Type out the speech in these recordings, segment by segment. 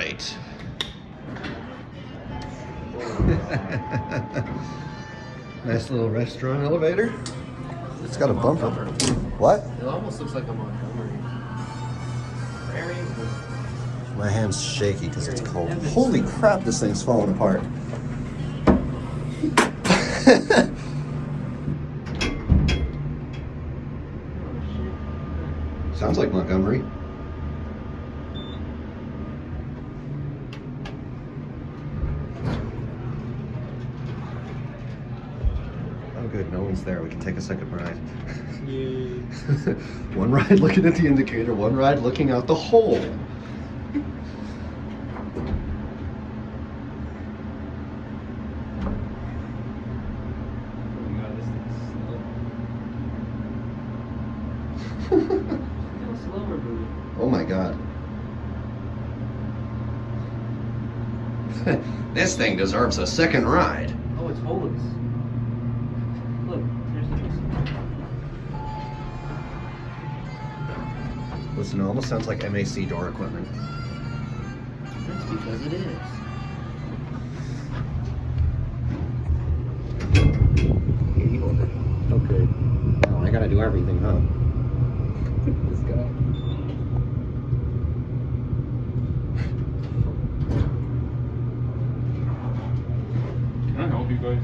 right. Nice little restaurant elevator. It's got a bumper. What? It almost looks like a Montgomery. Prarie. My hand's shaky because it's cold. Holy crap, this thing's falling apart. Sounds like Montgomery. Oh good, no one's there. We can take a second ride. Yay. One ride looking at the indicator, one ride looking out the hole. Oh my god. This thing deserves a second ride. Oh, it's holeless. Look, there's the piece. Listen, it almost sounds like MAC door equipment. That's because it is. Here, you hold it. Okay. Now I gotta do everything, huh? This guy. Can I help you guys?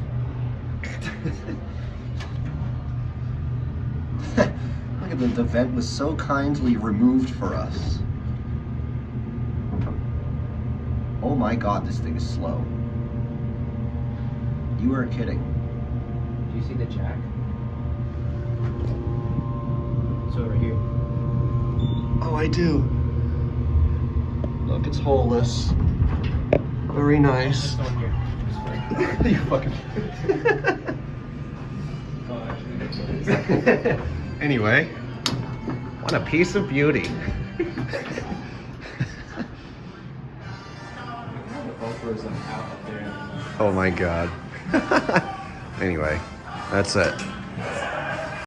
Look at the vent was so kindly removed for us. Oh my god, this thing is slow. You are kidding. Do you see the jack? It's over here. Oh, I do. Look, it's holeless. Very nice. It's on here. It's fine. You fucking. Oh, actually, Anyway, what a piece of beauty. The bumper is like out up there. Oh my god. Anyway, that's it.